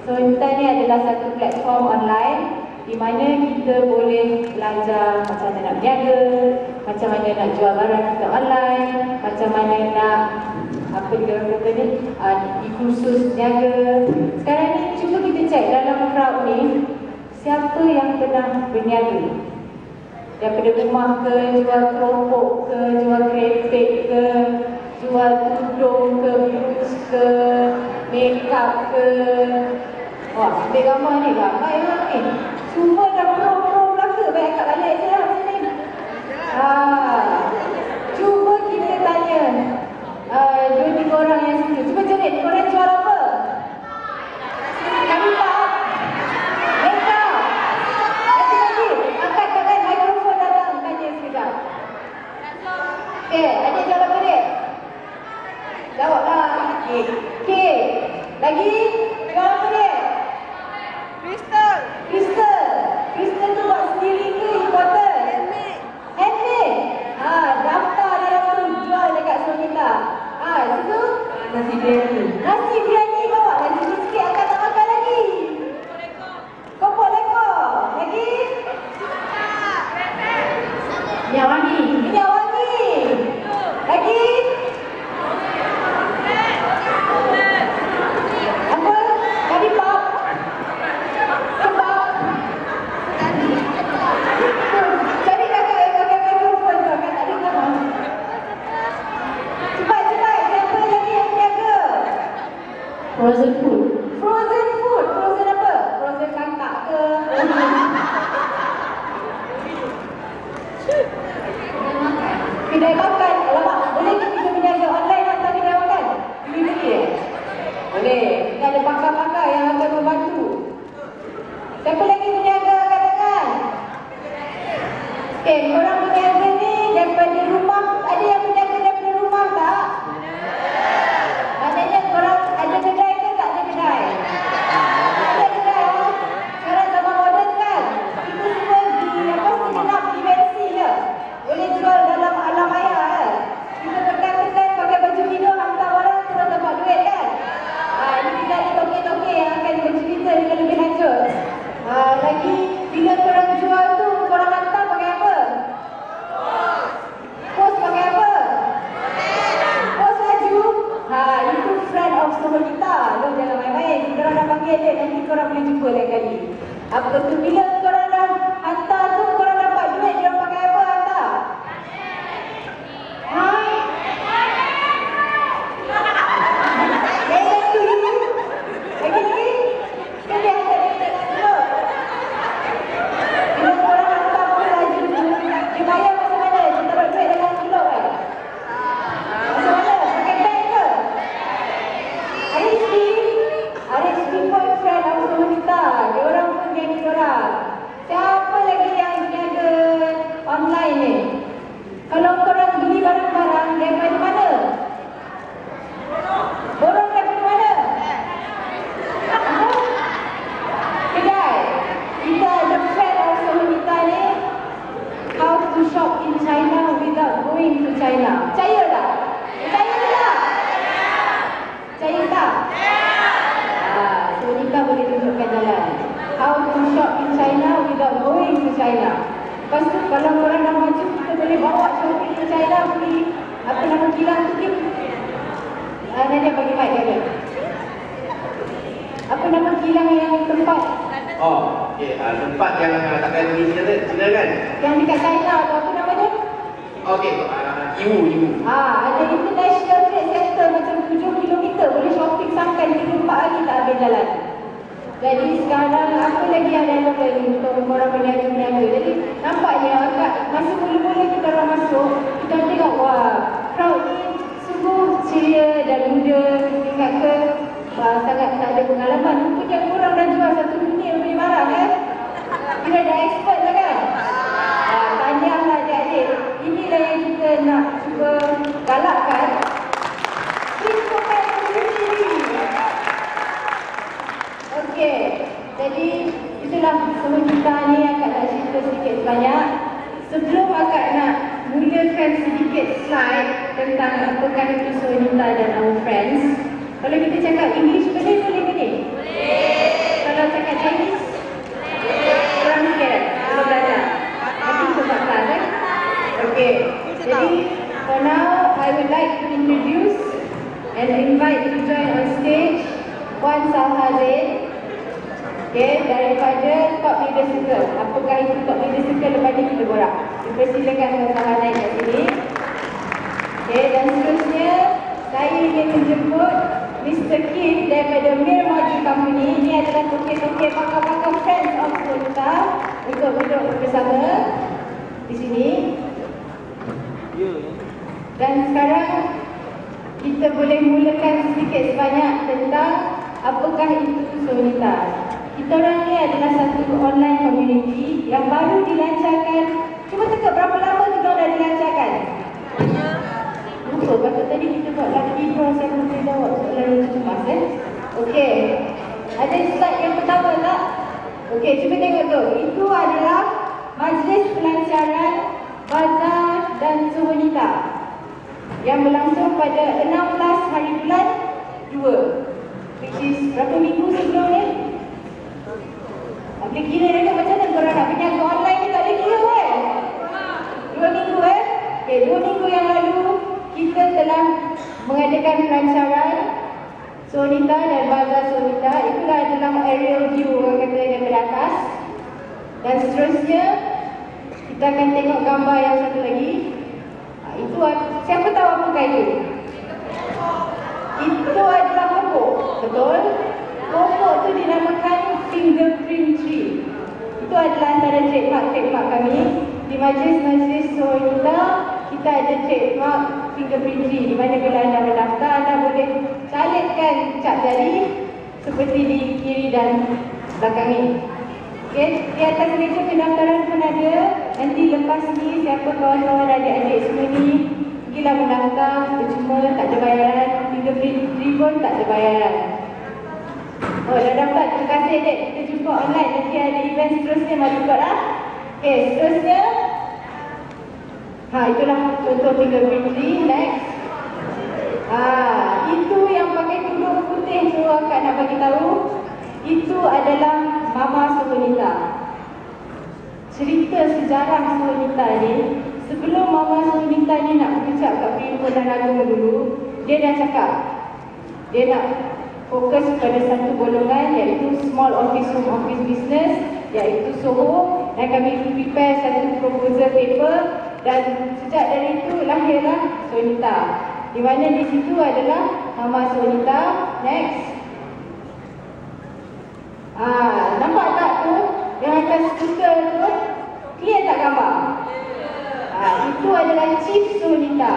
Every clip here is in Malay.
Sonita ni adalah satu platform online di mana kita boleh belajar macam mana nak berniaga, macam mana nak jual barang kita online, macam mana nak apa dia orang kata ni, di kursus berniaga. Sekarang ni cuba kita cek dalam crowd ni, siapa yang pernah berniaga? Daripada rumah ke, jual keropok ke, jual kerepek ke, jual tudung ke, blus ke, makeup ke. Wah, ambil gambar ni, ramai orang ni. Semua dah pro belaka, baik akak balik je lah macam ni. Cuba kita tanya 2-3 orang yang situ. Cuba jerit, korang jual apa? Kami tak. Makeup. Lagi. Angkat tangan, mikrofon datang, tanya sekejap. Adik jual apa dia? Jawablah. Okey. Lagi? Jual apa dia? Kristal. Kristal tu buat sendiri ke imported? Handmade. Daftar dalam tu jual dekat Sonita. Situ nasi biryani bawa lagi sikit, akan tak makan lagi. Kopok lekor. Lagi? Minyak wangi. Lagi? Apa? Kari pop. Cari kakak yang pakai mikrofon tu, kakak tak dengar. Cepat, siapa lagi yang berniaga? Frozen food. Frozen apa? Frozen kakak ke? Kedai makan. Alamak, boleh kita berniaga online hantar kedai makan? Beli boleh. Kita ada pakar-pakar yang akan membantu. Siapa lagi berniaga angkat tangan? Korang berniaga ni daripada rumah. Ada yang berniaga daripada rumah tak? Maknanya korang ada kedai ke tak ada kedai? Ada kedai. Sekarang zaman moden kan? Kita semua segenap dimensi je. Boleh jual dalam alam maya kan? Kita tekan-tekan pakai baju tidur, hantar orang terus dapat duit kan? Ini kita ada toke-toke yang akan bercerita dengan lebih lanjut. Lagi, bila korang jual tu, korang hantar pakai apa? Post pakai apa? Post laju? Itu friend of Sonita. Lo jangan main-main. Kita orang dah panggil dia, nanti korang boleh jumpa lain kali. Apa tu, bila korang dah hantar tu, korang dapat duit, dia orang pakai apa hantar? Lagi? Kan dia hantar duit dulu. Bila korang hantar apa laju tu, dia bayar macam mana? Dia taruh duit dalam envelope kan? Macam mana? Pakai beg ke? RHB boyfriend of Sonita. Dia orang pun geng korang. Siapa lagi yang berniaga online ni? Kalau korang beli barang-barang daripada mana? Borong daripada mana? Kedai. Kita ada friend of Sonita ni. How to shop in China without going to China. Percaya tak? Percaya tak? Percaya tak? Sonita boleh tunjukkan jalan. How to shop in China without going to China. Lepas tu kalau korang dah maju, kita boleh bawa shopping ke China, pergi apa nama kilang tu ke? Nadia bagi mic dia. Apa nama kilang yang tempat? Tempat yang tak payah pergi China kan? Yang dekat China tu, apa nama dia? Iwu. Ada International Trade Center macam 7 km, boleh shopping sampai 3-4 hari tak habis jalan. Jadi sekarang apa lagi yang relevan untuk orang berniaga-niaga. Jadi nampaknya masa mula-mula kita orang masuk, kita tengok crowd ni sungguh ceria dan muda. Ingatkan sangat tak ada pengalaman. Rupanya korang dah jual satu dunia beli barang kan? Kita dah expert lah kan? Tanyalah adik-adik. Inilah yang kita nak cuba galakkan. Please comment sendiri. Okey, jadi itulah semua kita ni akak nak cerita sedikit sebanyak. Sebelum akak nak mulakan sedikit slide tentang apakah itu Sonita dan our friends. Kalau kita cakap English boleh ke ni? Boleh. Chinese? Kurang sikit, belum belajar. Nanti sebab kelas Okay, jadi for now I would like to introduce and invite to join on stage Puan Salha Zain. Okay, daripada Top Leader Circle. Apakah itu Top Leader Circle? Lepas ni kita borak. Dipersilakan Puan Salha naik kat sini. Okay, dan seterusnya saya ingin menjemput Mr. Kim daripada Mir Maju Company. Ini adalah tokek-tokek pakar-pakar Friends of Sonita untuk duduk bersama di sini. Dan sekarang kita boleh mulakan sedikit sebanyak tentang apakah itu Sonita. Kita orang ni adalah satu online community yang baru dilancarkan. Cuba teka berapa lama tu dah dilancarkan? Lupa, patut tadi kita buat lagi draw, saya boleh jawab soalan yang cemas Okey, ada slide yang pertama tak? Okey, cuba tengok tu. Itu adalah majlis pelancaran Bazar dan Sonita yang berlangsung pada 16 hari bulan 2, which is berapa minggu sebelum ni? Boleh kira dekat macam mana korang nak berniaga online ni, tak boleh kira kan? 2 minggu Okay, 2 minggu yang lalu kita telah mengadakan pelancaran Sonita dan Bazar Sonita. Itulah adalah aerial view orang kata daripada atas. Dan seterusnya kita akan tengok gambar yang satu lagi. Itu siapa tahu apakah itu? Itu adalah pokok, betul? Pokok tu dinamakan fingerprint tree. Itu adalah antara trademark kami. Di majlis-majlis Sonita kita ada trademark fingerprint tree, di mana bila anda mendaftar anda boleh salitkan cap jari seperti di kiri dan belakang ni. Okay, di atas meja pendaftaran pun ada. Nanti lepas ni siapa kawan-kawan adik-adik semua ni pergilah mendaftar, percuma, tak ada bayaran. Fingerprint tree pun tak ada bayaran. Oh, dah dapat. Terima kasih adik. Kita jumpa online. Nanti ada event seterusnya. Mari buat lah. Okay, seterusnya. Itulah contoh fingerprint tree. Next. Itu yang pakai tudung putih tu akak nak bagi tahu. Itu adalah Mama Sonita. Cerita sejarah Sonita ni, sebelum Mama Sonita ni nak bekerja kat Perhimpunan Agama dulu, dia dah cakap dia nak fokus pada satu golongan, iaitu small office home office business, iaitu SOHO, dan kami prepare satu proposal paper. Dan sejak dari itu lahirlah Sonita, di mana di situ adalah Mama Sonita. Next. Nampak tak tu yang atas skuter tu? Clear tak gambar? Itu adalah Chief Sonita.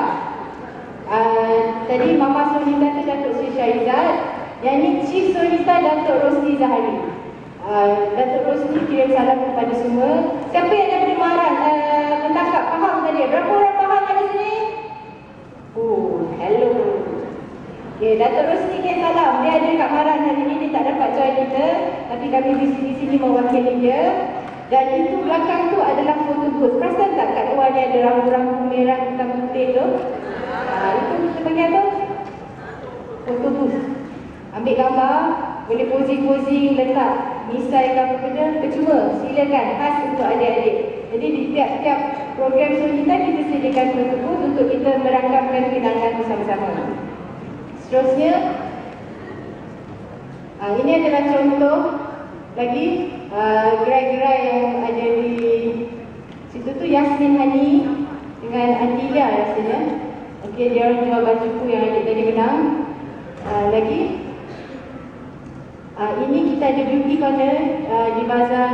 Tadi Mama Sonita tu Datuk Sri Syarizat. Yang ni Chief Sonita Datuk Rosli Zahari. Datuk Rosli kirim salam kepada semua. Siapa yang daripada Maran mentangkap faham tadi? Berapa orang faham kat sini? Hello. Okay, Datuk Rosli kirim salam. Dia ada kat Maran hari ni, dia tak dapat join kita, tapi kami di sini mewakili dia. Dan itu belakang tu adalah photo booth. Perasan tak kat luar ni ada rambu-rambu merah hitam putih tu? Itu kita panggil apa? Photo booth. Ambil gambar, boleh posing-posing, letak misai ke apa benda, percuma, silakan, khas untuk adik-adik. Jadi di tiap-tiap program Sonita kita sediakan photo booth untuk kita merakamkan kenangan bersama-sama. Seterusnya, ini adalah contoh lagi gerai-gerai yang ada di situ tu. Yasmin Hani dengan Andilia rasanya. Okey, dia orang jual bajuku yang adik tadi menang. Lagi ini kita ada beauty corner di bazar,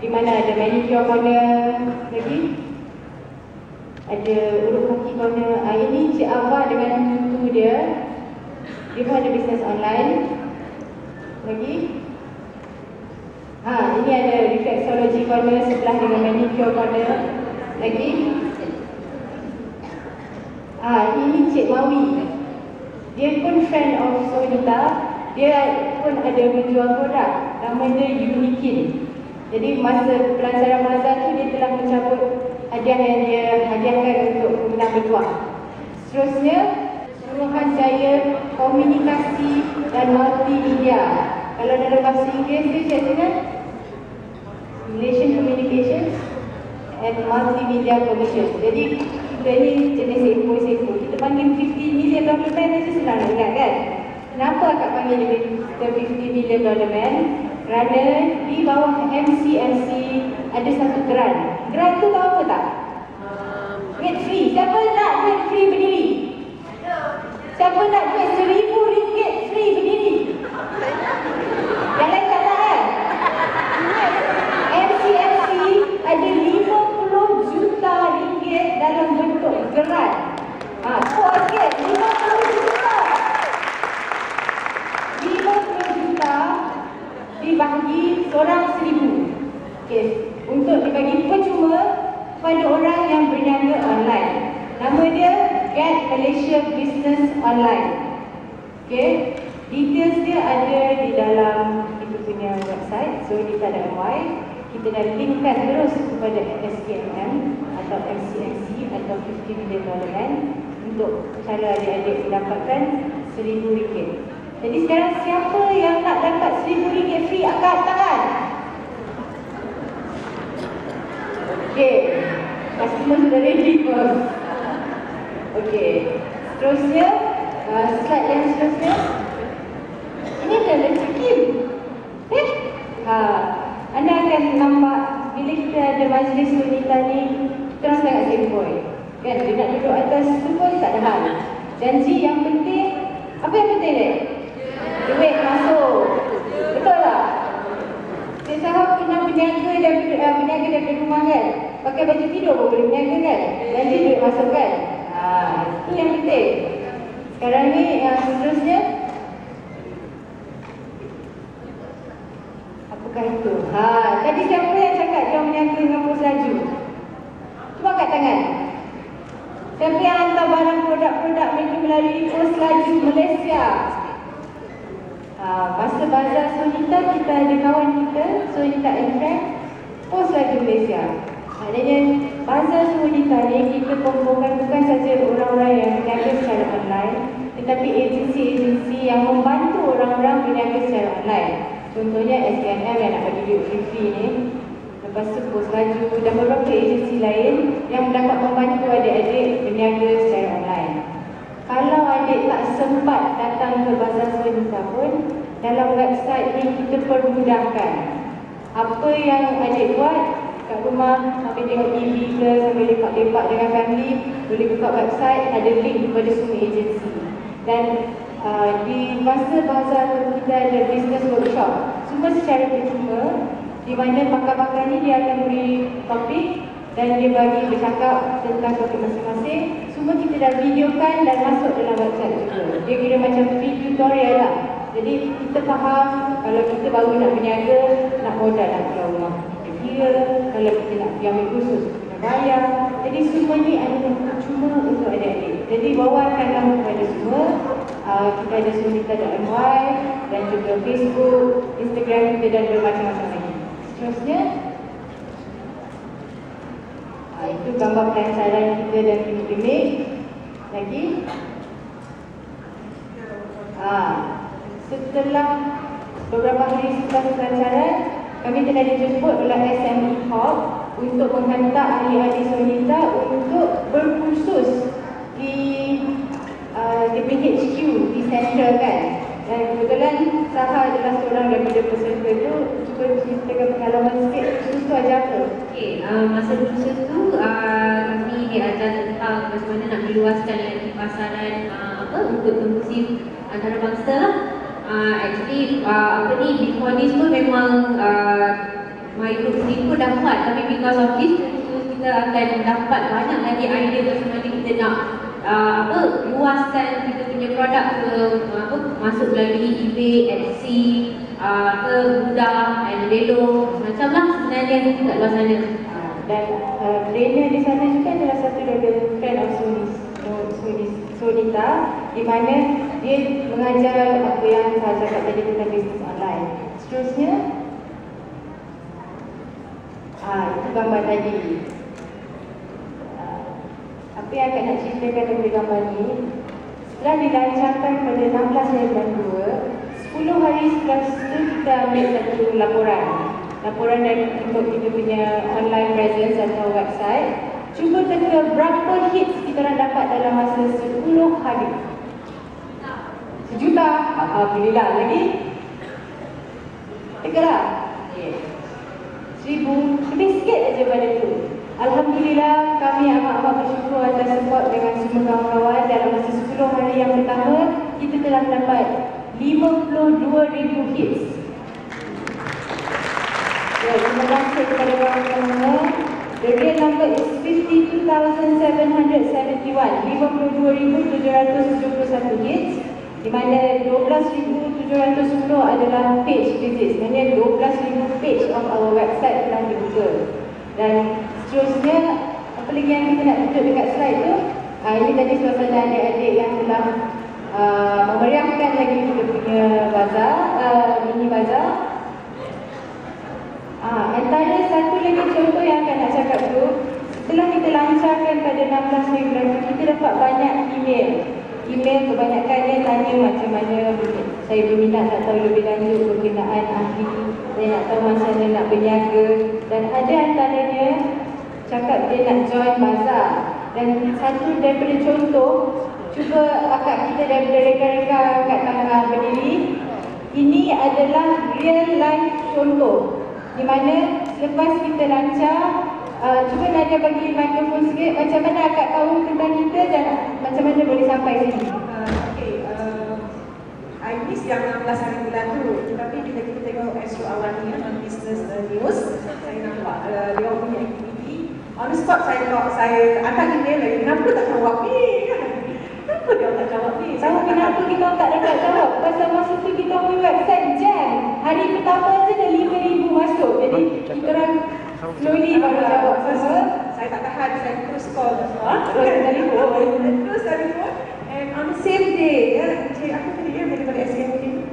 di mana ada manicure corner, lagi ada urut kaki corner. Ini Cik Ava dengan cucu dia pun ada bisnes online. Lagi ini ada reflexology corner sebelah dengan manicure corner. Lagi ini Cik Mawi, dia pun friend of Sonita. Dia pun ada menjual produk, nama dia Unikin. Jadi masa pelancaran bazar tu dia telah mencabut hadiah yang dia hadiahkan untuk pemenang berdua. Seterusnya, Suruhanjaya Komunikasi dan Multimedia. Kalau dalam bahasa Inggeris dia cakap dengan Relation Communications and Multimedia Commission. Jadi kita ni jenis sepo-sepo. Kita panggil 50 million dollar man saja senang nak ingat kan? Kenapa akak panggil dia 50 million dollar man? Kerana di bawah MCMC ada satu grant. Grant tu tahu apa tak? Duit free. Siapa nak duit free berdiri? Siapa nak duit RM1,000 free berdiri? Yang lain tak nak kan? MCMC ada 50 juta ringgit dalam bentuk grant. Puas kan? 50 juta. 50 juta dibagi seorang 1,000. Okey, untuk dibagi percuma pada orang yang berniaga online. Nama dia Get Malaysia Business Online. Okey, details dia ada di dalam kita punya website sonita.my. Kita dah linkkan terus kepada SKMM atau MCMC atau 50 million dollar man untuk cara adik-adik mendapatkan RM1,000. Jadi sekarang siapa yang nak dapat RM1,000 free angkat tangan? Okey, customer sudah ready pun. Okey, seterusnya slide yang seterusnya. Ini adalah check-in. Anda akan nampak bila kita ada majlis wanita ni, kita orang sangat sempoi. Kan, dia nak duduk atas tu pun tak ada hal. Janji yang penting, apa yang penting ni? Duit masuk. Betul tak? Saya sahab pernah berniaga daripada rumah kan? Pakai baju tidur pun boleh berniaga kan? Janji duit masuk kan? Itu yang penting. Sekarang ni yang seterusnya. Apakah itu? Tadi siapa yang cakap dia berniaga dengan pos laju? Cuba angkat tangan. Siapa yang hantar barang produk-produk mereka melalui pos laju Malaysia? Masa bazar Sonita, kita ada kawan kita, Sonita and Friends, pos laju Malaysia. Maknanya bazar Sonita ni kita kumpulkan bukan saja orang-orang yang berniaga secara online, tetapi agensi-agensi yang membantu orang-orang berniaga secara online. Contohnya SKMM yang nak bagi duit free ni. Lepas tu pos laju dan beberapa agensi lain yang dapat membantu adik-adik berniaga secara online. Kalau adik tak sempat datang ke bazar Sonita pun, dalam website ni kita permudahkan. Apa yang adik buat kat rumah, sampai tengok TV ke, sampai lepak-lepak dengan family, boleh buka website, ada link kepada semua agensi. Dan di masa bazar kita ada business workshop, semua secara percuma, di mana pakar-pakar ni dia akan beri topik dan dia bagi bercakap tentang topik masing-masing. Semua kita dah videokan dan masuk dalam website juga. Dia kira macam free tutorial lah. Jadi kita faham kalau kita baru nak berniaga, nak modal nak keluar rumah kita kira, kalau kita nak pergi ambil kursus kita bayar. Jadi semua ni adalah percuma untuk adik-adik. Jadi bawakanlah kepada semua. Kita ada sonita.my dan juga Facebook, Instagram kita dan bermacam-macam lagi. Seterusnya, itu gambar pelancaran kita dan klinik lagi. Setelah beberapa hari setelah pelancaran, kami telah dijemput oleh SME Hub untuk menghantar ahli-ahli Sonita untuk berkursus di PHQ di Central kan. Dan kebetulan Saha adalah seorang daripada peserta itu. Cuba ceritakan pengalaman sikit, kursus tu ajar apa? Okey, masa kursus tu kami diajar tentang macam mana nak meluaskan lagi pasaran untuk tembusi antarabangsa lah. Actually before this pun memang my group sendiri pun dah buat, tapi because of this kita akan dapat banyak lagi idea macam mana kita nak luaskan kita punya produk ke masuk melalui eBay, Etsy, ke Budak, Elelo, macam lah sebenarnya kat luar sana. Dan trainer di sana juga adalah satu daripada friend of Sonita, di mana dia mengajar apa yang saya cakap tadi tentang bisnes online. Seterusnya, itu gambar tadi. Apa yang akan nak ceritakan daripada gambar ni, setelah dilancarkan pada 16 bulan 2, 10 10 hari setelah itu kita ambil satu laporan dari untuk kita punya online presence atau website. Cuba teka berapa hits kita orang dapat dalam masa 10 hari. 1 juta. Alhamdulillah. Lagi? Teka lah. 1000. Lebih sikit aja pada tu. Alhamdulillah, kami amat-amat bersyukur atas support dengan semua kawan-kawan. Dalam masa 10 hari yang pertama, kita telah mendapat 52,000 hits. Ya, terima kasih kepada kawan-kawan. The real number is 52,771. 52,771 hits. Di mana 12,710 adalah page visits. Maksudnya 12,000 page of our website telah dibuka. Dan seterusnya, apa lagi yang kita nak tunjuk dekat slide tu? Ini tadi suasana adik-adik yang telah memeriahkan lagi kita punya bazar, mini bazar. Antara satu lagi contoh yang akan nak cakap tu, setelah kita lancarkan pada 16 Februari, kita dapat banyak email. Kebanyakannya tanya macam mana saya berminat nak tahu lebih lanjut berkenaan ahli, saya nak tahu macam mana nak berniaga, dan ada antaranya cakap dia nak join bazar. Dan satu daripada contoh, cuba akak kita daripada rekan-rekan kat tengah berdiri, ini adalah real life contoh di mana selepas kita lancar, cuba Nadia bagi mikrofon sikit, macam mana akak tahu tentang kita dan macam mana boleh sampai sini. I miss yang 16 hari bulan tu, tapi bila kita tengok Astro Awani on Business News, saya nampak dia punya aktiviti. On the spot saya akan email lagi, kenapa tak jawab ni? Kenapa dia tak jawab ni? Tahu kenapa kita tak dapat jawab? Pasal masa tu kita punya website jam. Hari pertama je dah 5,000 masuk. Jadi kita orang slowly baru jawab semua. Saya tak tahan, saya terus call. Terus telefon. Terus telefon. And on the same day, Encik aku tadi daripada SKM ni.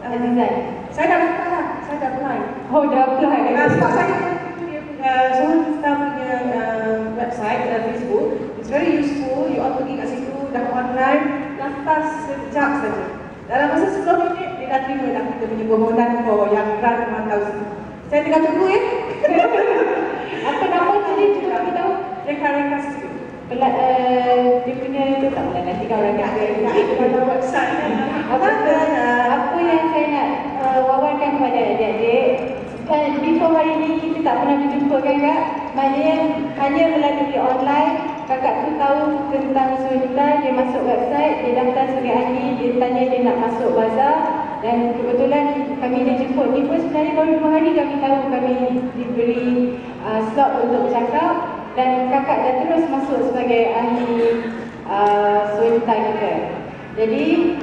Azizan. Saya dah apply. Saya dah apply. Oh, dah apply. Sebab saya Sohon Star punya website Facebook. It's very useful. You all pergi kat situ, dah online, daftar sekejap saja. Dalam masa 10 minit, dia dah terima dah kita punya permohonan for yang grant memantau situ. Saya tengah tunggu ya. Apa nama tadi? Cuba kita tahu. Rekan-rekan situ. Dia punya tu tak boleh nanti kau orang kata dalam website. Apa yang saya nak wawarkan kepada adik-adik, before hari ni kita tak pernah berjumpa kan Kak? Maknanya hanya melalui online, kakak tu tahu tentang Sunita, dia masuk website, dia daftar sebagai ahli, dia tanya dia nak masuk bazar, dan kebetulan kami dia jemput ni pun sebenarnya baru 2 hari kami tahu kami diberi slot untuk bercakap, dan kakak dah terus masuk sebagai ahli Sunita kita. Jadi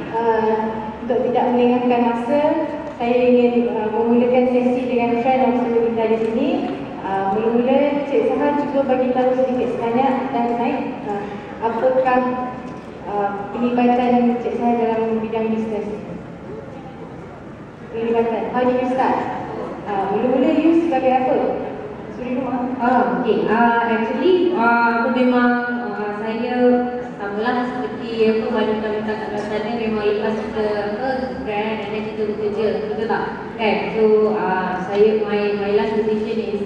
untuk tidak melengahkan masa, saya ingin memulakan sesi dengan friend of kita di sini. Mula-mula Cik Saha cuba bagi tahu sedikit sebanyak dan naik apakah pelibatan Cik Saha dalam bidang bisnes. Pelibatan, how do you start? Mula-mula you sebagai apa? Suri rumah? Actually, memang saya samalah seperti apa wanita-wanita kat luar sana, memang lepas kita brand dan then kita bekerja, betul tak? Kan? So saya my last position is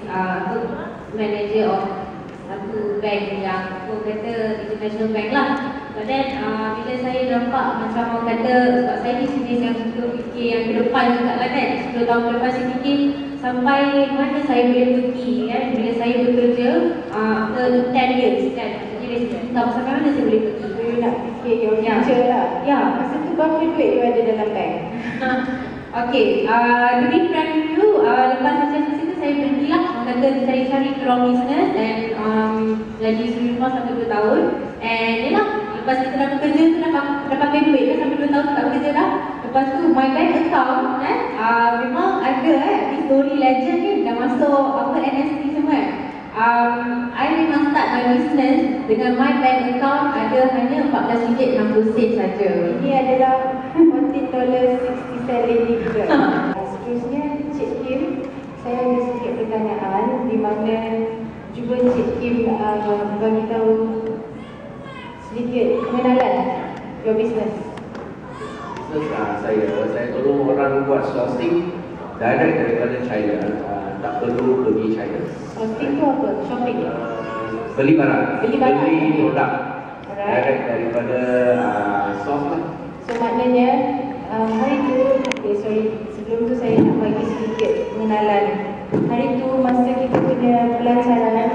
manager of satu bank yang aku kata international bank lah. But then bila saya nampak macam orang kata, sebab saya ni jenis yang suka fikir yang ke depan juga lah kan, 10 tahun ke depan saya fikir sampai mana saya boleh pergi kan, bila saya bekerja after 10 years kan, tak sampai mana saya boleh pergi. You nak fikir your future lah. Ya. Masa tu berapa duit you ada dalam bank? Okay, to be frank with you, lepas sesi tu saya pergilah, orang kata cari-cari peluang bisnes dan jadi suri rumah sampai 2 tahun. And yelah, lepas kita dah bekerja tu dah pakai duit kan, sampai 2 tahun tak bekerja dah. Lepas tu my bank account memang ada history legend ni, dah masuk apa NFT semua. I memang start my business dengan my bank account ada hanya 14 ringgit 60 sen saja. Ini adalah $14.60 lady juga. Seterusnya Cik Kim, saya ada sedikit pertanyaan di mana cuba Cik Kim bagi tahu sedikit pengenalan your business. business saya tolong orang buat sourcing direct daripada China, tak perlu pergi China. Sourcing tu apa? Shopping? Beli barang, Beli produk Alright. direct daripada source lah. So maknanya hari tu, sebelum tu saya nak bagi sedikit pengenalan. Hari tu masa kita punya pelajaran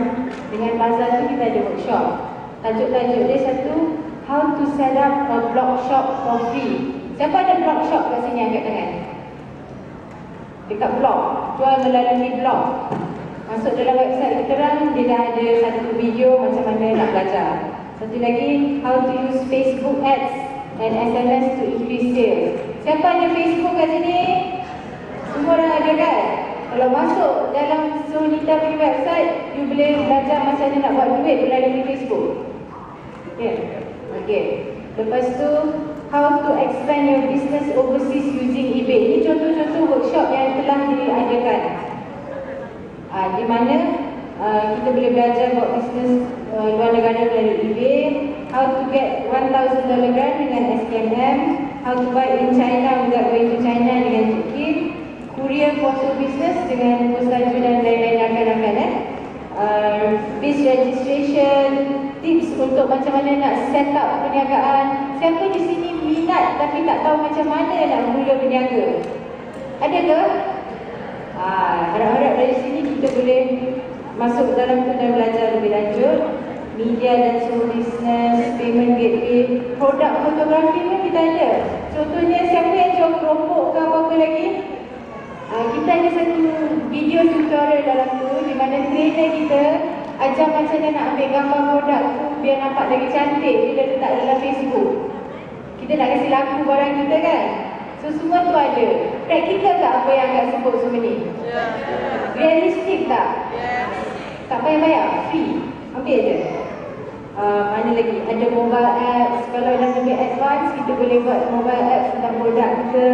dengan bazar tu kita ada workshop. Tajuk-tajuk dia satu, how to set up a blog shop for free. Siapa ada blog shop kat sini angkat tangan? Dekat blog, jual melalui blog. Masuk dalam website kita orang, dia dah ada satu video macam mana nak belajar. Satu lagi, how to use Facebook ads and SMS to increase sales. Siapa ada Facebook kat sini? Semua orang ada kan? Kalau masuk dalam Sunita punya website, you boleh belajar macam mana nak buat duit melalui Facebook. Okay. Lepas tu, how to expand your business overseas using eBay. Ini contoh-contoh workshop yang telah diadakan. Di mana kita boleh belajar buat bisnes luar negara melalui eBay, how to get $1,000 grant dengan SKMM, how to buy in China without going to China dengan Kim, courier postal business dengan Postaju dan lain-lain rakan-rakan. Biz registration, tips untuk macam mana nak set up perniagaan. Siapa di sini minat tapi tak tahu macam mana nak mula berniaga? Ada ke? Harap-harap dari sini kita boleh masuk dalam tu dan belajar lebih lanjut. Media dan show business, payment gateway, produk fotografi pun kita ada. Contohnya siapa yang jual keropok ke apa-apa lagi? Kita ada satu video tutorial dalam tu di mana trainer kita ajar macam mana nak ambil gambar produk tu biar nampak lagi cantik bila letak dalam Facebook. Kita nak kasi laku barang kita kan? So semua tu ada. Praktikal tak apa yang agak sebut semua ni? Realistik tak? Tak payah bayar? Free? Ambil je. Mana lagi? Ada mobile apps. Kalau dah lebih advance, kita boleh buat mobile apps tentang produk kita.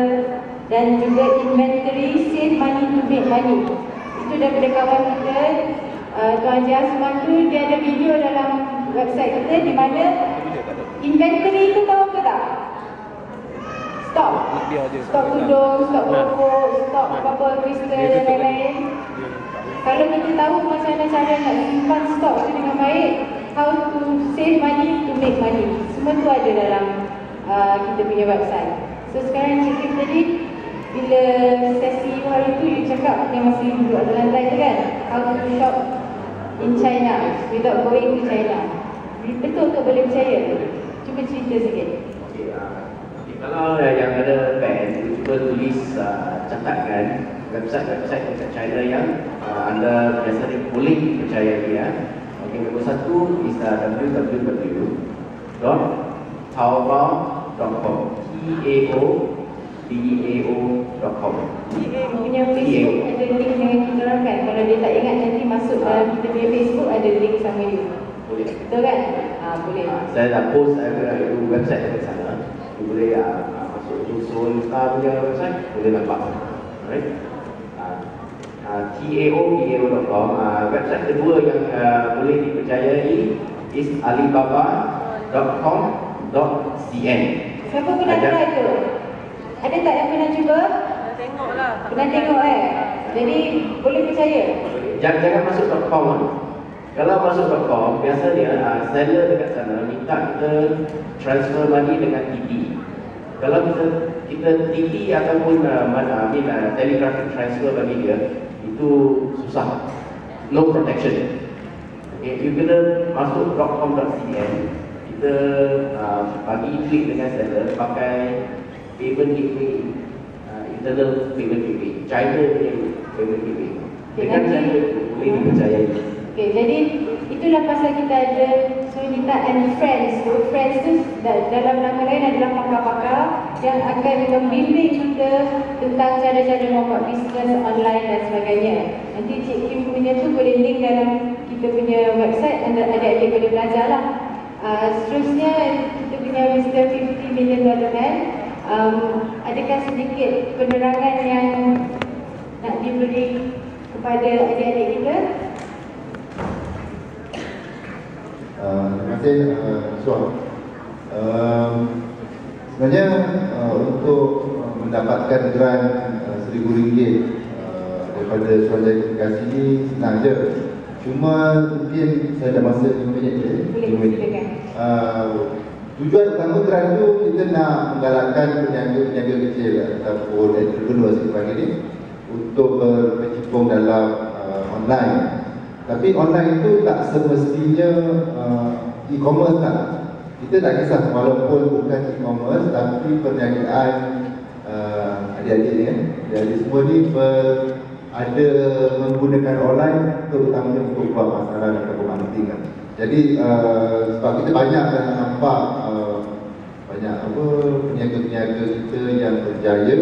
Dan juga inventory, save money to make money. Itu daripada kawan kita, Tuan Jasman tu, dia ada video dalam website kita di mana inventory tu tahu ke tak? Stok tudung, stok rokok, stok apa-apa kristal dan lain-lain. Kalau kita tahu macam mana cara nak simpan stok tu dengan baik, how to save money to make money, semua tu ada dalam kita punya website. So sekarang Cik Kim tadi, bila sesi hari tu you cakap yang masih duduk atas lantai tu kan, how to shop in China without going to China. Betul ke boleh percaya? Cuba cerita sikit. Kalau yang ada pen, cuba tulis catatkan website dekat China yang anda biasanya boleh percayai ya. Nombor satu is www.taobao.com. taobao.com. Punya Facebook ada link dengan kita orang kan? Kalau dia tak ingat nanti masuk dalam kita punya Facebook ada link sama you. Boleh. Betul kan? Boleh. Saya dah post itu website dekat sana. You boleh masuk Sunita punya website, boleh nampak. Alright. taobao.com. Website kedua yang boleh dipercayai is alibaba.com.cn. Siapa pernah try tu? Ada tak yang pernah cuba? Pernah tengok Jadi boleh percaya? Jangan masuk .com. Kalau masuk .com, biasanya seller dekat sana minta kita transfer money dengan TP. Kalau kita TP ataupun telegraphic transfer bagi dia, itu susah, no protection. Okay, you kena masuk .com.cn, kita bagi klik dengan seller pakai payment gateway, internal payment gateway, China punya payment gateway. Dengan cara boleh dipercayai. Okay, jadi itulah pasal kita ada Sunita and Friends. Friends tu dalam nama lain adalah pakar-pakar yang akan membimbing kita tentang cara-cara membuat bisnes online dan sebagainya. Nanti Cik Kim punya tu boleh link dalam kita punya website, adik-adik boleh belajar lah. Seterusnya kita punya Mr. $50 million man. Adakah sedikit penerangan yang nak diberi kepada adik-adik kita? Terima kasih Suan. Sebenarnya untuk mendapatkan grant RM1,000 daripada Suruhanjaya Komunikasi ni senang je. Cuma mungkin saya ada masa 5 minit je. Boleh, silakan. Tujuan utama grant tu kita nak menggalakkan peniaga-peniaga kecil ataupun entrepreneur sebagai ni untuk berkecimpung dalam online. Tapi online itu tak semestinya e-commerce tak. Kita tak kisah walaupun bukan e-commerce tapi perniagaan adik-adik ni adik-adik semua ni ada menggunakan online terutamanya untuk buat pasaran ataupun marketing kan. Jadi sebab kita banyak dah nampak banyak peniaga-peniaga kita yang berjaya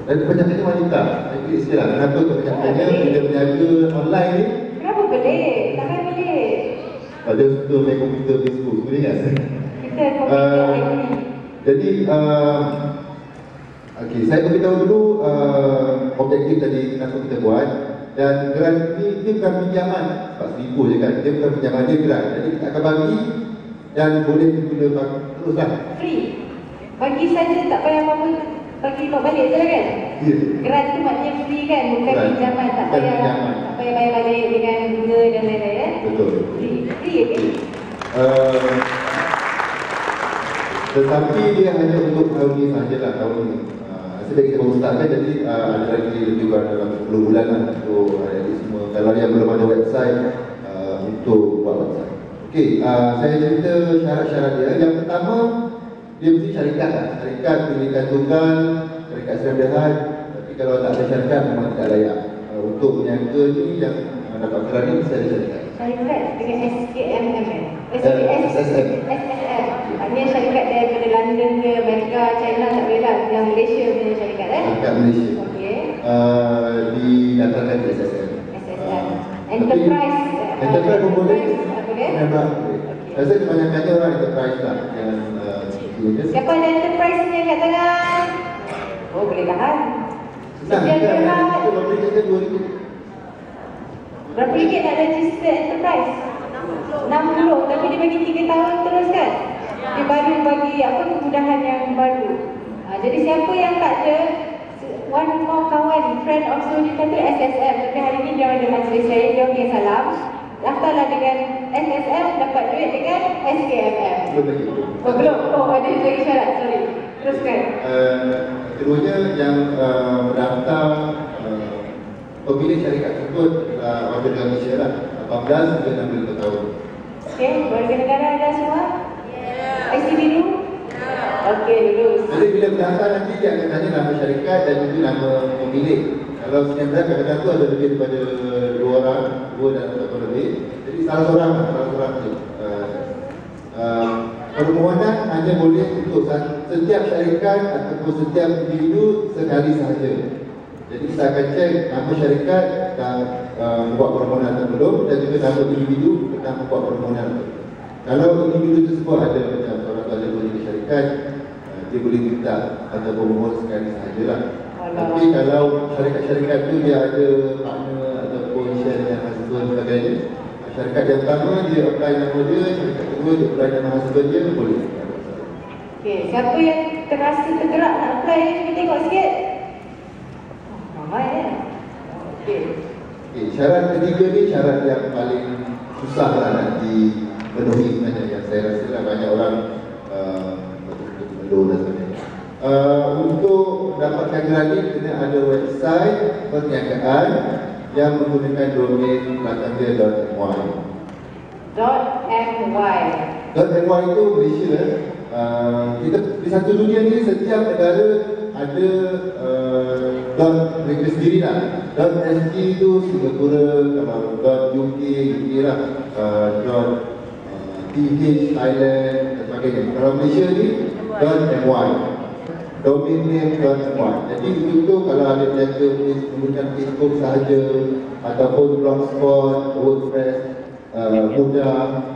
dan kebanyakannya wanita. Saya sikit lah kenapa kebanyakannya bila berniaga online ni. Kenapa pelik? Takkan pelik? Ada suka main komputer Facebook, boleh ingat? Kita komputer IT. Jadi okay, saya beritahu dulu objektif tadi kenapa kita buat. Dan grant ni dia bukan pinjaman sebab RM1,000 je kan, dia bukan pinjaman, dia grant. Jadi kita akan bagi dan boleh diguna terus lah. Free. Bagi saja tak payah apa-apa, bagi note balik je lah kan? Ya. Grant tu maknanya free kan, bukan Grant. pinjaman, tak Bukan payah pinjaman. tak payah bayar balik dengan bunga dan lain-lain kan? Betul. Free. Free kan? Tetapi dia hanya untuk tahun ni sahajalah, tahun ni. Sebab kita baru start kan, jadi ada lagi lebih kurang dalam 10 bulan lah untuk adik semua. Kalau yang belum ada website, untuk buat website. Okey, saya cerita syarat-syarat dia. Yang pertama, dia mesti syarikat lah. Syarikat pendidikan tunggal, syarikat serah. Tapi kalau tak ada syarikat, memang tidak layak. Untuk peniaga ni yang dapat grant ni, mesti ada syarikat. Syarikat dengan SKMM kan? SSM. SSM. Maknanya syarikat daripada London ke Amerika, China tak boleh lah. Yang Malaysia punya syarikat kan? Syarikat Malaysia. Okey. Didaftarkan di SSM. SSM. Enterprise. Enterprise pun boleh. Tak boleh? Enterprise boleh. Rasa kebanyakannya orang enterprise lah yang Siapa ada enterprise ni kat tangan? Oh, boleh tahan. Sekian berhad. Kita boleh jaga RM2,000. Berapa ringgit nak register enterprise? 60. Tapi dia bagi 3 tahun terus kan? Dia baru bagi kemudahan yang baru. Jadi siapa yang tak ada, one more kawan, friend of Sony kata SSM. Tapi hari ni dia ada majlis lain, dia okey salam. Daftarlah dengan SSM, dapat duit dengan SKMM. Belum lagi. Oh belum? Oh ada lagi syarat, sorry. Teruskan. Keduanya yang mendaftar pemilih syarikat tersebut warga negara Malaysia lah, 18 hingga 65 tahun. Okey, warga negara ada semua? IC biru? Okey, lulus. Jadi bila berdaftar nanti dia akan tanya nama syarikat dan juga nama pemilik. Kalau sekian berat kadang-kadang tu ada lebih daripada 2 orang, 2 dan atau lebih. Jadi salah seorang je. Permohonan hanya boleh untuk setiap syarikat ataupun setiap individu sekali sahaja. Jadi kita akan cek nama syarikat dah membuat permohonan atau belum dan juga nama individu tentang membuat permohonan. Kalau individu tersebut ada macam orang ada 2 syarikat, dia boleh minta atau memohon sekali sahajalah. Tapi kalau syarikat-syarikat tu dia ada partner ataupun share dengan husband sebagainya, syarikat yang pertama dia apply nama dia, syarikat kedua dia apply nama husband dia, boleh. Okey, siapa yang terasa tergerak nak apply ni, cuba tengok sikit. Ramai ya. Okey. Okay, syarat ketiga ni syarat yang paling susah lah nak dipenuhi sebenarnya, yang saya rasa lah banyak orang betul-betul melur dan sebagainya. Untuk dapatkan grant ni kena ada website perniagaan yang menggunakan domain belakang dia .my. .my itu Malaysia. Kita di satu dunia ni setiap negara ada mereka sendiri lah. .sg itu Singapura, kalau .uk lah, .th Thailand dan sebagainya. Kalau Malaysia ni .my, domain name .my. Jadi itu kalau ada peniaga menggunakan Facebook sahaja ataupun Blogspot, WordPress, mudah.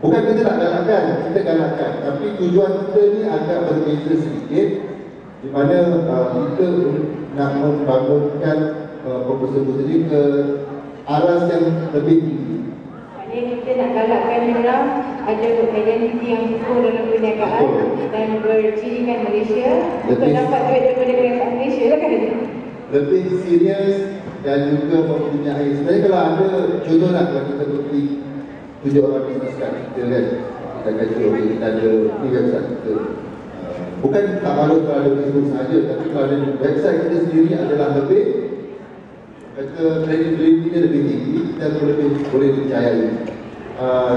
Bukan kita tak galakkan, kita galakkan. Tapi tujuan kita ni agak berbeza sedikit, di mana kita nak membangunkan proposal ini ke aras yang lebih tinggi. Ini kita nak galakkan orang ada identiti yang kukuh dalam perniagaan dan bercirikan Malaysia. Bukan dapat duit daripada perniagaan Malaysia lah kan? Lebih serius dan juga mempunyai. Sebenarnya kalau ada contoh lah, kalau kita pergi tunjuk orang bisnes kat kita kan, kita kata okay, kita ada ni website kita. Bukan tak malu kalau ada Facebook sahaja, tapi kalau ada website kita sendiri adalah lebih kata credibility dia lebih tinggi, kita boleh dipercayai.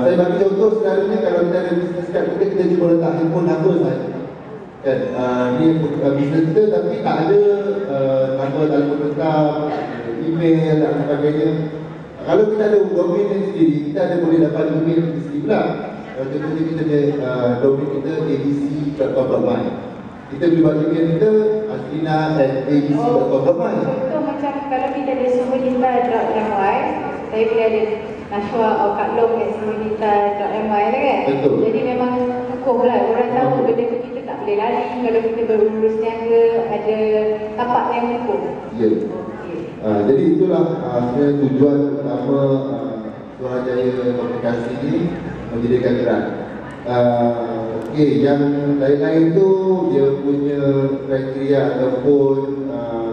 Saya bagi contoh sekarang kalau kita ada bisnes kat kita cuma letak handphone number sahaja kan, ni bisnes kita tapi tak ada nama telefon tetap, email dan sebagainya. Kalau kita ada domain sendiri, kita ada boleh dapat domain sendiri pula. Contohnya kita ada domain kita abc.com.my. Kita boleh buat email kita aslina@abc.com.my. Contoh macam kalau kita ada suhunita.my, saya boleh ada nashwa@suhunita.my lah kan? Betul. Jadi memang kukuh lah, orang tahu benda tu kita tak boleh lari kalau kita berurus niaga, ada tapak yang kukuh. Ya. Jadi itulah sebenarnya tujuan utama Suruhanjaya Komunikasi ini menjadikan gerak. Yang lain-lain tu dia punya kriteria ataupun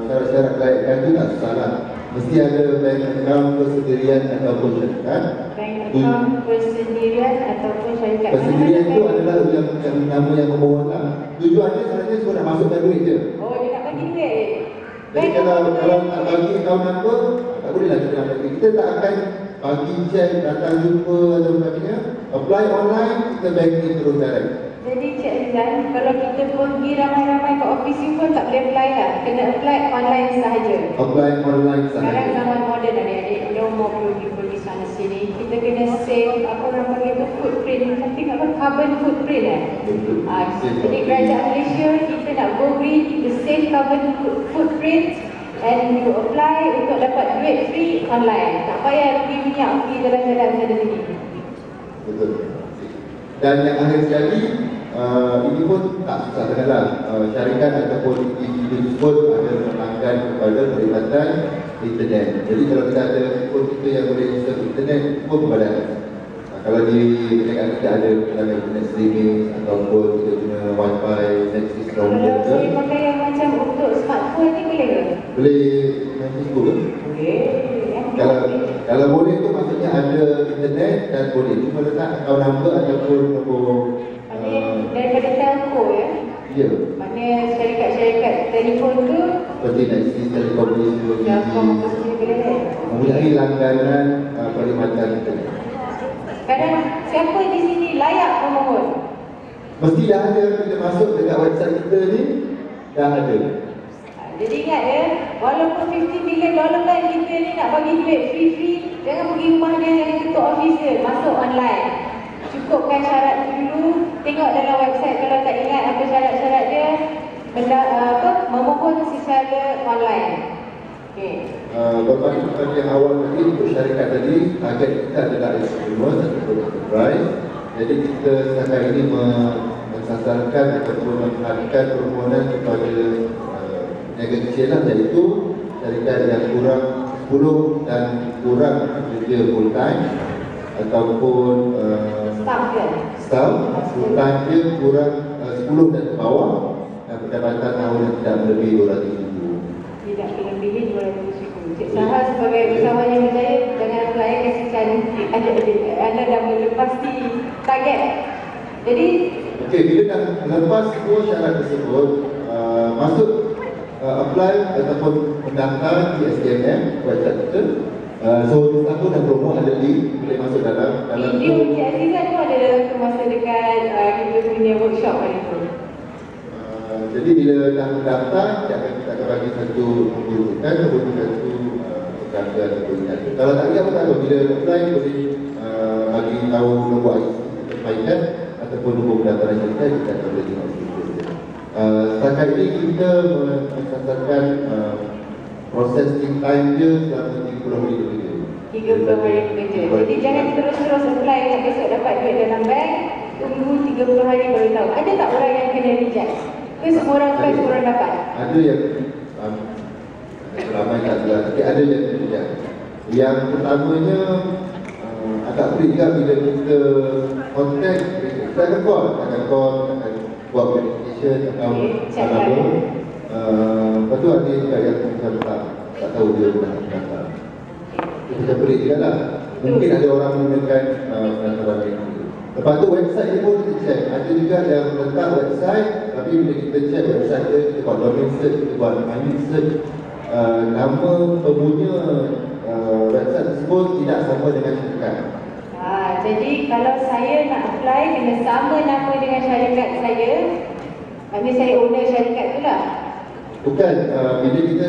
syarat-syarat kelayakan tu tak salah. Mesti ada bank account persendirian ataupun syarikat. Bank account persendirian ataupun syarikat. Persendirian tu adalah yang nama yang memohon lah. Tujuannya sebenarnya semua nak masukkan duit je. Oh, dia nak bagi duit. Jadi kalau tak bagi account number, tak boleh lah kita nak bagi. Kita tak akan bagi cek, datang jumpa atau sebagainya. Apply online, kita banking terus direct. Jadi Cik Rizal, kalau kita pergi ramai-ramai ke office you pun tak boleh apply lah. Kena apply online sahaja. Apply online Sekarang sahaja. zaman moden adik-adik, no more pergi sana sini. Kita kena save, apa orang panggil tu, footprint. Nanti apa, carbon footprint Betul. Jadi kerajaan Malaysia, kita nak go green, kita save carbon footprint and you apply untuk dapat duit free online. Tak payah rugi minyak, pergi jalan-jalan sana sini. Betul. Dan yang akhir sekali, ini pun tak susah sangatlah. Syarikat ataupun individu pun ada melanggar kepada perkhidmatan internet. Jadi kalau kita ada handphone kita yang boleh install internet pun kepada kalau di perniagaan kita ada internet streaming ataupun kita guna wifi, Netflix, Kalau saya pakai yang macam untuk smartphone ni boleh ke? boleh main Facebook ke? Boleh. Kalau boleh tu maksudnya ada internet dan boleh. Cuma letak account number ataupun nombor Daripada telco ya? ya. Maknanya syarikat-syarikat telefon tu Seperti Nexus, Telekom Malaysia, Telkom apa semua boleh kan? mempunyai langganan perkhidmatan internet. Sekarang siapa di sini layak memohon? Mesti dah ada bila masuk dekat website kita ni, dah ada. Jadi ingat ya, walaupun $50 million kan kita ni nak bagi duit free-free, jangan pergi rumah dia, jangan ketuk office dia, masuk online. Cukupkan syarat tu dulu, tengok dalam website kalau tak ingat apa syarat-syarat dia, memohon secara online. Okey. Berbalik kepada yang awal tadi, untuk syarikat tadi, target kita adalah entrepreneur ataupun enterprise. Jadi kita setakat ini mensasarkan ataupun menghadapkan permohonan kepada niaga kecil lah, iaitu syarikat yang kurang 10 dan kurang kerja full time ataupun Staff kan? staff full time dia kurang 10 dan ke bawah dan pendapatan tahunan tidak melebihi 200,000. Tidak melebihi 200,000. Cik Sahar sebagai usahawan yang berjaya, jangan apply kasi cantik. Anda dah melepasi target. Jadi okey, bila dah lepas semua syarat tersebut, masuk apply ataupun mendaftar di SKMM website kita. So satu dan promo ada link, boleh masuk dalam video Cik Azizah tu ada dalam masa dekat kita punya workshop hari tu. Jadi bila dah mendaftar, kita akan bagi satu rujukan ataupun satu perkara ataupun ingat. Kalau tak ingat pun tak tahu, bila apply boleh bagi tahu nombor IC perbaikan ataupun nombor pendaftaran syarikat, kita akan boleh tengok video. Setakat ini kita mensasarkan processing time dia selama 30 hari bekerja. 30 hari bekerja. Jadi jangan terus-terus apply nak besok dapat duit dalam bank, tunggu 30 hari baru tahu. Ada tak orang yang kena reject? Ke semua orang apply, semua orang dapat? Ada yang ramai tak jelas, tapi ada yang tidak. Yang pertamanya agak pelik juga bila kita kontak, kita akan call, akan buat verification atau apa. Lepas tu ada juga yang macam tak tahu dia dah daftar. Itu macam pelik juga lah. Mungkin ada orang menggunakan pendaftaran itu. Lepas tu website dia pun kita check. Ada juga yang letak website, tapi bila kita check website dia, kita buat domain search, kita buat mining search, nama pengguna website tersebut tidak sama dengan syarikat. Jadi kalau saya nak apply kena sama nama dengan syarikat saya. Maknanya saya owner syarikat tu lah. Bukan, bila kita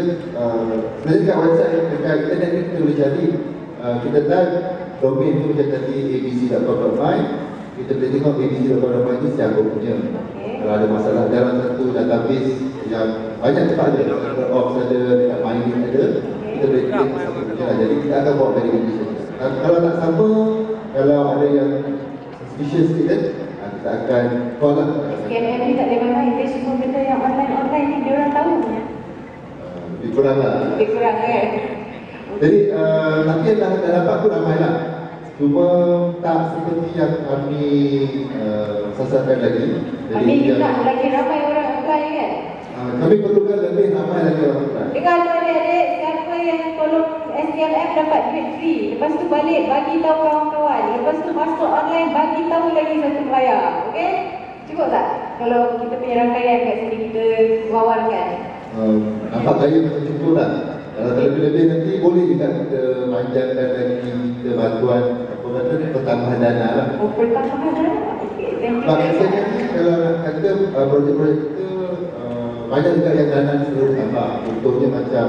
sebenarnya kat website, dekat internet ni kita boleh cari, kita type domain tu macam tadi abc.com.my, kita boleh tengok abc.com.my ni siapa punya. Kalau ada masalah dalam satu database yang banyak tempat ada, dekat Ops ada, dekat mining ada, kita boleh klik siapa punya lah. Jadi kita akan buat verification. Kalau tak sama, kalau ada yang suspicious sikit, kita akan call lah. SKMM ni tak boleh main, dia semua benda yang online ni dia orang tahu punya. Lebih kurang lah. Lebih kurang kan. Jadi nanti yang dah dapat pun ramai lah. Cuma tak seperti yang kami sasarkan lagi. Kami nak lagi ramai orang apply kan. Kami perlukan lebih ramai lagi orang apply. Dengar tu adik-adik, siapa yang tolong SKMM dapat duit free, lepas tu balik bagi tahu kawan-kawan, lepas tu masuk online bagi tahu lagi satu pelayar. Okey? Cukup tak? Kalau kita punya rangkaian kat sini kita wawarkan. Nampak saya macam cukup tak? Kalau terlebih-lebih nanti boleh juga kita panjangkan lagi kita bantuan apa kata pertambahan dana lah. Oh, pertambahan dana? Okey, thank you. Sebab biasanya kalau nak kata projek-projek kita banyak juga yang dana selalu tambah. Contohnya macam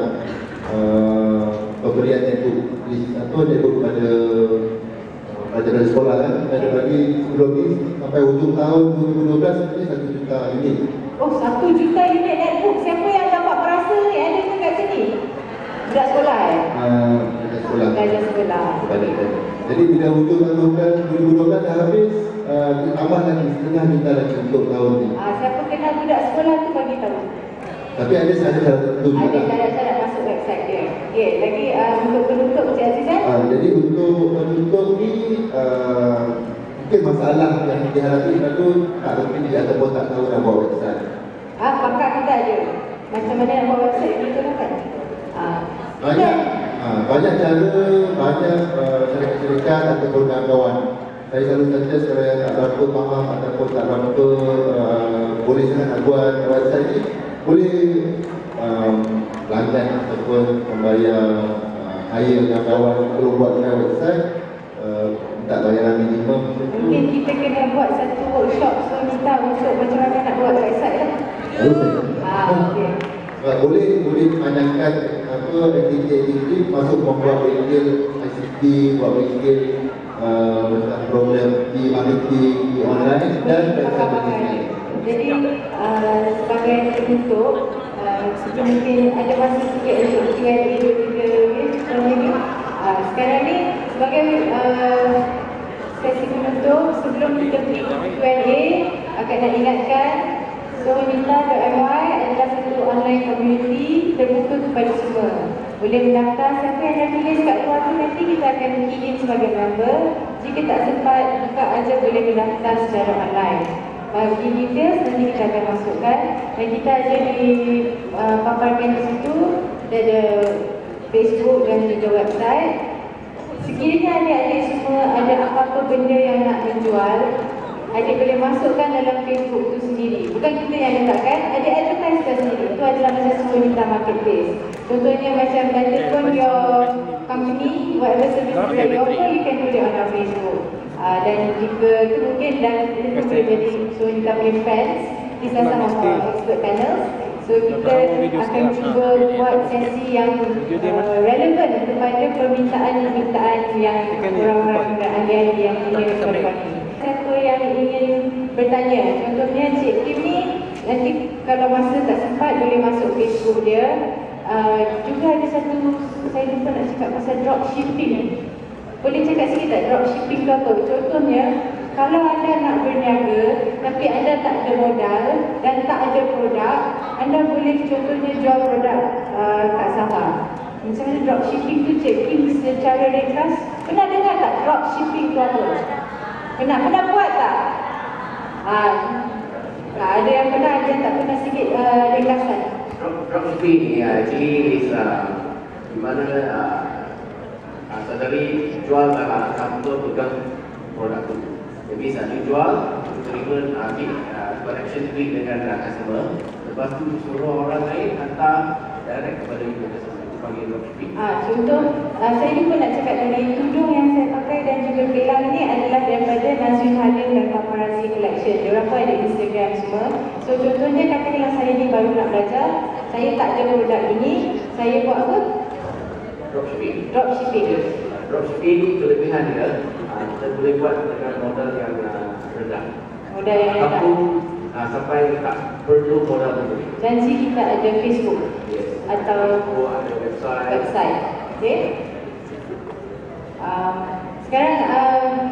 pemberian netbook kepada pelajar sekolah kan. Ada bagi sebelum ni sampai hujung tahun 2012 sebenarnya 1 juta unit. Oh, 1 juta unit netbook. Siapa yang dapat merasa ni ada ke kat sini? Budak sekolah Pelajar sekolah. Pelajar sekolah. Jadi bila hujung tahun 2012 dah habis, tambah lagi setengah juta lagi untuk tahun ni. Siapa kenal budak sekolah tu bagi tahu. Tapi ada syarat tertentu juga. Ada syarat-syarat masuk website dia. Okey, lagi untuk penutup Cik Azizan? Jadi untuk penutup ni mungkin masalah yang dihadapi selalu tak reti ataupun tak tahu nak buat website. Pakar kita ada. Macam mana nak buat website kita kan? Banyak cara, banyak syarikat-syarikat ataupun kawan-kawan. Saya selalu suggest kalau yang tak berapa faham ataupun tak berapa boleh sangat nak buat website ni, boleh langgan ataupun membayar hire dengan kawan untuk buatkan website, minta bayaran minimum. Mungkin kita kena buat satu workshop seminta untuk macam mana nak buat website lah. Okey. Boleh panjangkan aktiviti masuk membuat video ICT, buat video program di marketing, di online dan website. Jadi sebagai penutup, mungkin ada masa sikit untuk Q&A sekarang ni sebagai sesi penutup, sebelum kita beri Q&A, akan nak ingatkan Sohonita.my adalah satu online community terbuka kepada semua. Boleh mendaftar, siapa yang dah tulis kat luar tu nanti kita akan key in sebagai member. Jika tak sempat buka aja boleh mendaftar secara online. Bagi details nanti kita akan masukkan dan kita ada dipaparkan di situ. Ada Facebook dan juga website. Sekiranya adik-adik semua ada apa-apa benda yang nak menjual, adik boleh masukkan dalam Facebook tu sendiri. Bukan kita yang letakkan, adik advertise sendiri. Itu adalah macam Sohonita Marketplace. Contohnya macam better your company, whatever service that you offer, you can put it on our Facebook. Dan jika itu mungkin dan itu boleh jadi Sohonita punya fans, kita sama expert panel. So kita akan cuba buat sesi yang relevan kepada permintaan yang orang-orang ahli-ahli yang ingin berbagi. Siapa yang ingin bertanya, contohnya Cik Kim ni nanti kalau masa tak sempat boleh masuk Facebook dia. Juga ada satu, saya lupa nak cakap pasal dropshipping. Boleh cakap sikit tak dropshipping tu apa? Contohnya, kalau anda nak berniaga tapi anda tak ada modal dan tak ada produk, anda boleh contohnya jual produk kat Sabah. Macam mana dropshipping tu Cik Kim secara ringkas? Pernah dengar tak dropshipping tu apa? Pernah buat tak? Ada yang pernah, ada yang tak pernah, sikit ringkasan. Dropshipping ni actually is di mana saudari jual barang, customer pegang produk tu. Jadi saat jual, terima connection klik dengan customer. Lepas tu suruh orang lain hantar direct kepada ibu customer. Itu panggil dropshipping. Contoh, saya lupa nak cakap tadi, tudung yang saya pakai dan juga gelang ni adalah daripada Nazrin Halim dan Paparazzi Collection. Diorang pun ada Instagram semua. So contohnya katakanlah saya ni baru nak belajar, saya tak ada produk ini, saya buat apa? Dropshipping. Dropshipping. Dropshipping kelebihan dia, kita boleh buat dengan modal yang rendah. Modal yang rendah. Ataupun sampai tak perlu modal lebih. Janji kita ada Facebook. Yes. Atau ada website. Okey. Sekarang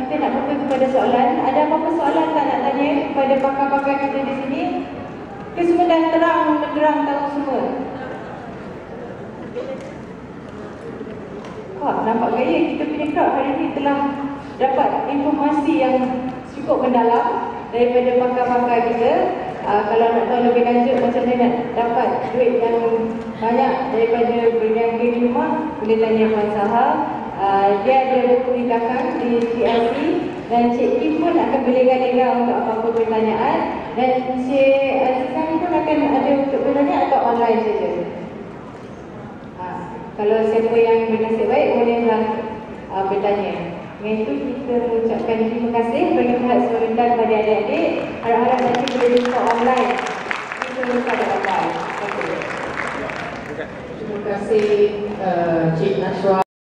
kita nak buka kepada soalan. Ada apa-apa soalan tak nak tanya kepada pakar-pakar kita di sini? Ke semua dah terang menderang tahu semua? Nampak gaya kita punya crowd hari ini telah dapat informasi yang cukup mendalam daripada pakar-pakar kita. Kalau nak tahu lebih lanjut macam mana nak dapat duit yang banyak daripada berniaga di rumah, boleh tanya Puan Saha. Dia ada buku di belakang di TLC dan Cik Kim pun akan berlega-lega untuk apa-apa pertanyaan, dan Cik Azizan pun akan ada untuk bertanya atau online saja. Kalau siapa yang bernasib baik bolehlah bertanya. Dengan itu kita mengucapkan terima kasih bagi pihak Suara dan kepada adik-adik. Harap-harap nanti boleh jumpa online. Kita buka pada online. Terima kasih Cik Nashwa.